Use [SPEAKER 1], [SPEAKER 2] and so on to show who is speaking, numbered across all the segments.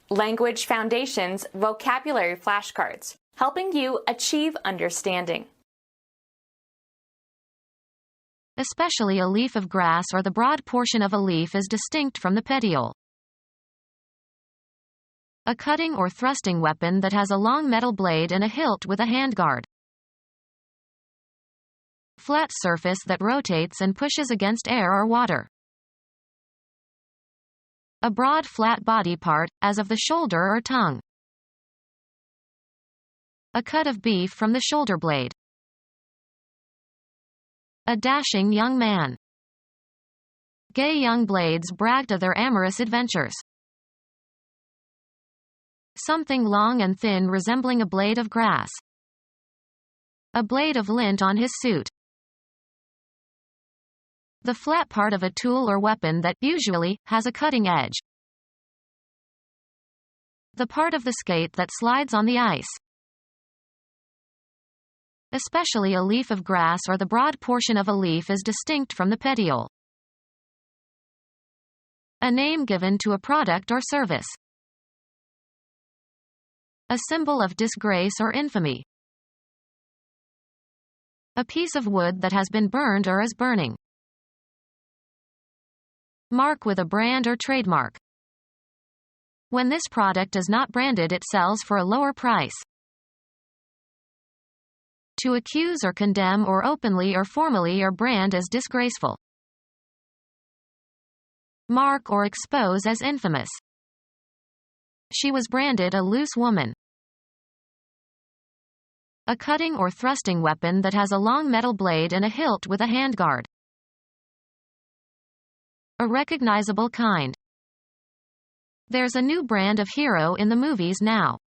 [SPEAKER 1] Language Foundations Vocabulary Flashcards, helping you achieve understanding.
[SPEAKER 2] Especially a leaf of grass or the broad portion of a leaf is distinct from the petiole. A cutting or thrusting weapon that has a long metal blade and a hilt with a handguard. Flat surface that rotates and pushes against air or water. A broad flat body part, as of the shoulder or tongue. A cut of beef from the shoulder blade. A dashing young man. Gay young blades bragged of their amorous adventures. Something long and thin resembling a blade of grass. A blade of lint on his suit. The flat part of a tool or weapon that, usually, has a cutting edge. The part of the skate that slides on the ice. Especially a leaf of grass or the broad portion of a leaf is distinct from the petiole. A name given to a product or service. A symbol of disgrace or infamy. A piece of wood that has been burned or is burning. Mark with a brand or trademark. When this product is not branded, it sells for a lower price. To accuse or condemn or openly or formally or brand as disgraceful. Mark or expose as infamous. She was branded a loose woman. A cutting or thrusting weapon that has a long metal blade and a hilt with a handguard. A recognizable kind. There's a new brand of hero in the movies now.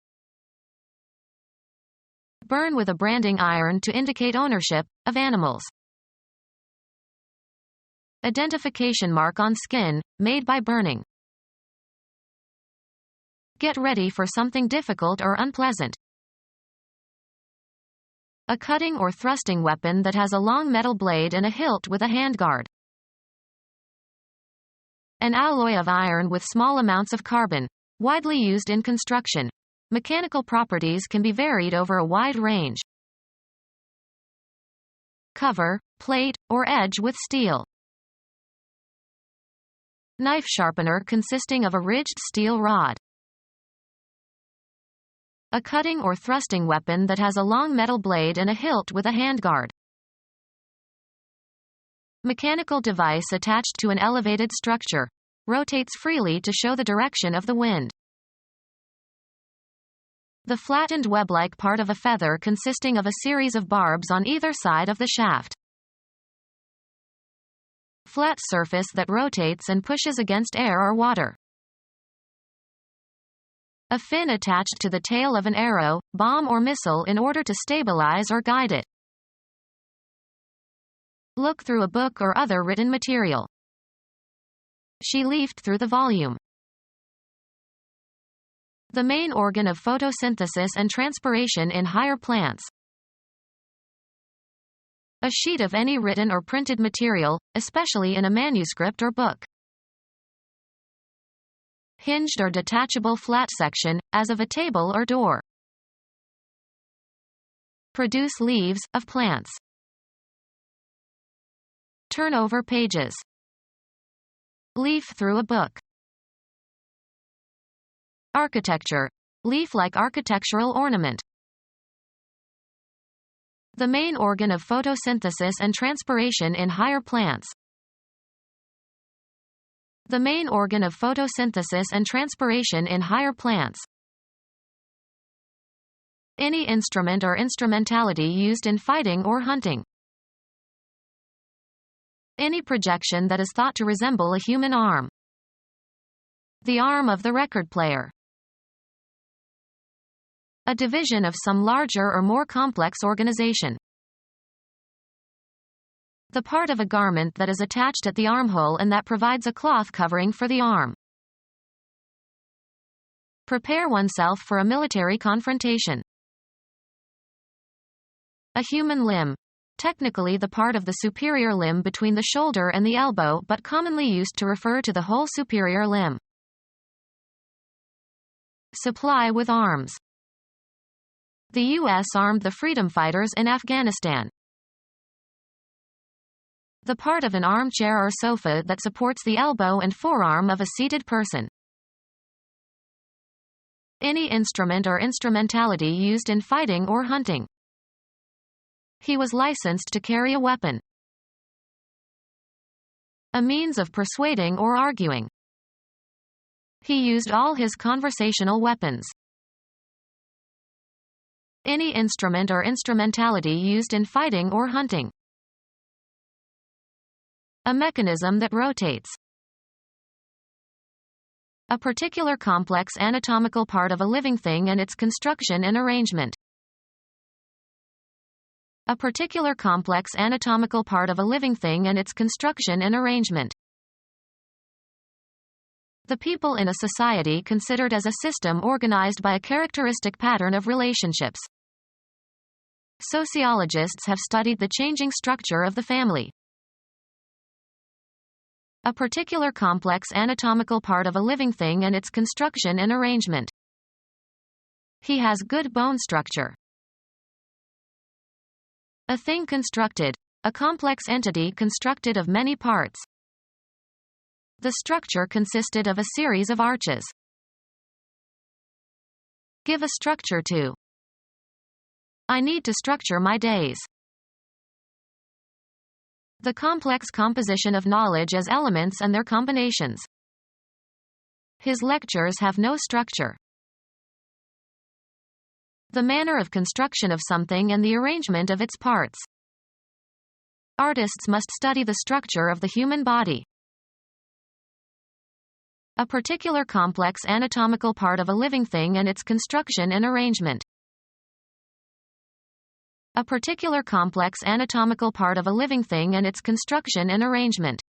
[SPEAKER 2] Burn with a branding iron to indicate ownership of animals. Identification mark on skin, made by burning. Get ready for something difficult or unpleasant. A cutting or thrusting weapon that has a long metal blade and a hilt with a handguard. An alloy of iron with small amounts of carbon, widely used in construction. Mechanical properties can be varied over a wide range. Cover, plate, or edge with steel. Knife sharpener consisting of a ridged steel rod. A cutting or thrusting weapon that has a long metal blade and a hilt with a handguard. Mechanical device attached to an elevated structure. Rotates freely to show the direction of the wind. The flattened web-like part of a feather consisting of a series of barbs on either side of the shaft. Flat surface that rotates and pushes against air or water. A fin attached to the tail of an arrow, bomb or missile in order to stabilize or guide it. Look through a book or other written material. She leafed through the volume. The main organ of photosynthesis and transpiration in higher plants. A sheet of any written or printed material, especially in a manuscript or book. Hinged or detachable flat section, as of a table or door. Produce leaves, of plants. Turn over pages. Leaf through a book. Architecture. Leaf-like architectural ornament. The main organ of photosynthesis and transpiration in higher plants. The main organ of photosynthesis and transpiration in higher plants. Any instrument or instrumentality used in fighting or hunting. Any projection that is thought to resemble a human arm. The arm of the record player. A division of some larger or more complex organization. The part of a garment that is attached at the armhole and that provides a cloth covering for the arm. Prepare oneself for a military confrontation. A human limb. Technically the part of the superior limb between the shoulder and the elbow, but commonly used to refer to the whole superior limb. Supply with arms. The U.S. armed the freedom fighters in Afghanistan. The part of an armchair or sofa that supports the elbow and forearm of a seated person. Any instrument or instrumentality used in fighting or hunting. He was licensed to carry a weapon. A means of persuading or arguing. He used all his conversational weapons. Any instrument or instrumentality used in fighting or hunting. A mechanism that rotates. A particular complex anatomical part of a living thing and its construction and arrangement. A particular complex anatomical part of a living thing and its construction and arrangement. The people in a society considered as a system organized by a characteristic pattern of relationships. Sociologists have studied the changing structure of the family. A particular complex anatomical part of a living thing and its construction and arrangement. He has good bone structure. A thing constructed. A complex entity constructed of many parts. The structure consisted of a series of arches. Give a structure to. I need to structure my days. The complex composition of knowledge as elements and their combinations. His lectures have no structure. The manner of construction of something and the arrangement of its parts. Artists must study the structure of the human body. A particular complex anatomical part of a living thing and its construction and arrangement. A particular complex anatomical part of a living thing and its construction and arrangement.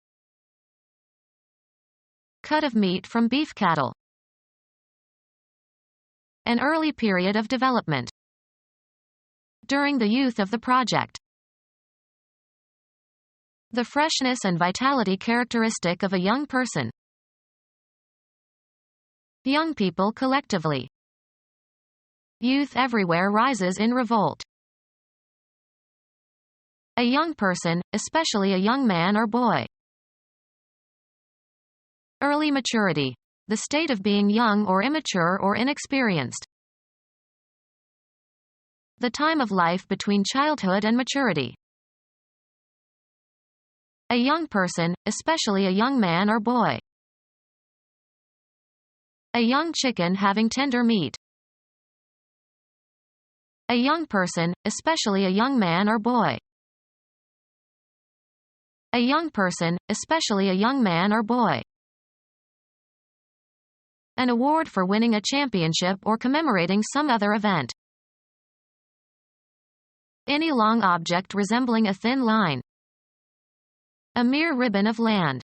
[SPEAKER 2] Cut of meat from beef cattle. An early period of development. During the youth of the project. The freshness and vitality characteristic of a young person. Young people collectively. Youth everywhere rises in revolt. A young person, especially a young man or boy. Early maturity. The state of being young or immature or inexperienced. The time of life between childhood and maturity. A young person, especially a young man or boy. A young chicken having tender meat. A young person, especially a young man or boy. A young person, especially a young man or boy. An award for winning a championship or commemorating some other event. Any long object resembling a thin line. A mere ribbon of land.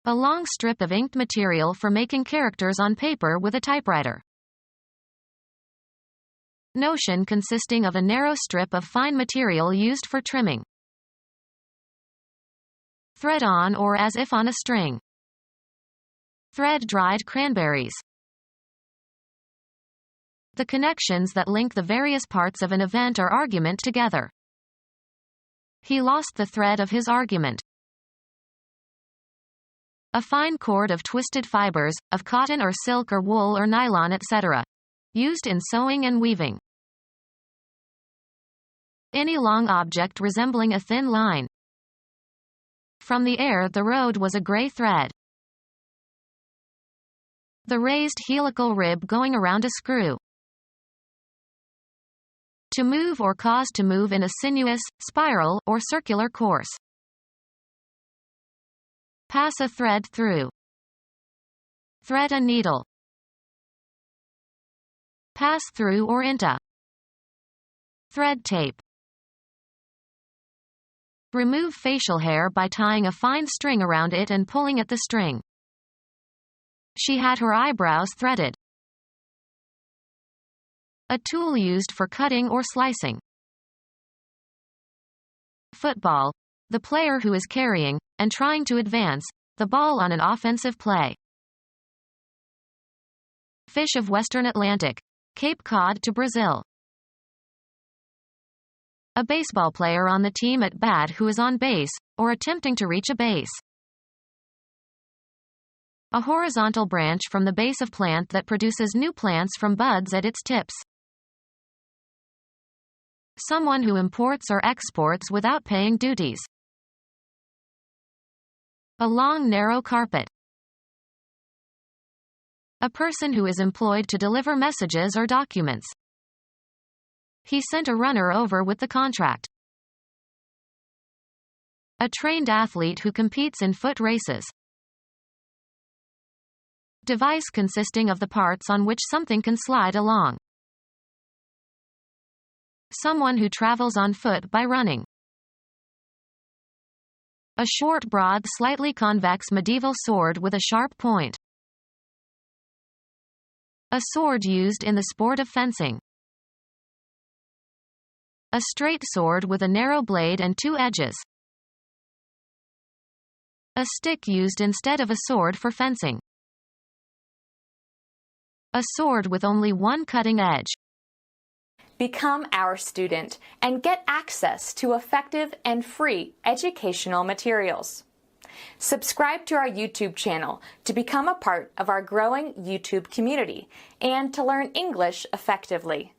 [SPEAKER 2] A long strip of inked material for making characters on paper with a typewriter. Notion consisting of a narrow strip of fine material used for trimming. Thread on or as if on a string. Thread dried cranberries. The connections that link the various parts of an event or argument together. He lost the thread of his argument. A fine cord of twisted fibers, of cotton or silk or wool or nylon etc. Used in sewing and weaving. Any long object resembling a thin line. From the air the road was a gray thread. The raised helical rib going around a screw. To move or cause to move in a sinuous, spiral, or circular course. Pass a thread through. Thread a needle. Pass through or into. Thread tape. Remove facial hair by tying a fine string around it and pulling at the string. She had her eyebrows threaded. A tool used for cutting or slicing. Football. The player who is carrying, and trying to advance, the ball on an offensive play. Fish of Western Atlantic. Cape Cod to Brazil. A baseball player on the team at bat who is on base, or attempting to reach a base. A horizontal branch from the base of plant that produces new plants from buds at its tips. Someone who imports or exports without paying duties. A long narrow carpet. A person who is employed to deliver messages or documents. He sent a runner over with the contract. A trained athlete who competes in foot races. Device consisting of the parts on which something can slide along. Someone who travels on foot by running. A short, broad, slightly convex medieval sword with a sharp point. A sword used in the sport of fencing. A straight sword with a narrow blade and two edges. A stick used instead of a sword for fencing. A sword with only one cutting edge.
[SPEAKER 1] Become our student and get access to effective and free educational materials. Subscribe to our YouTube channel to become a part of our growing YouTube community and to learn English effectively.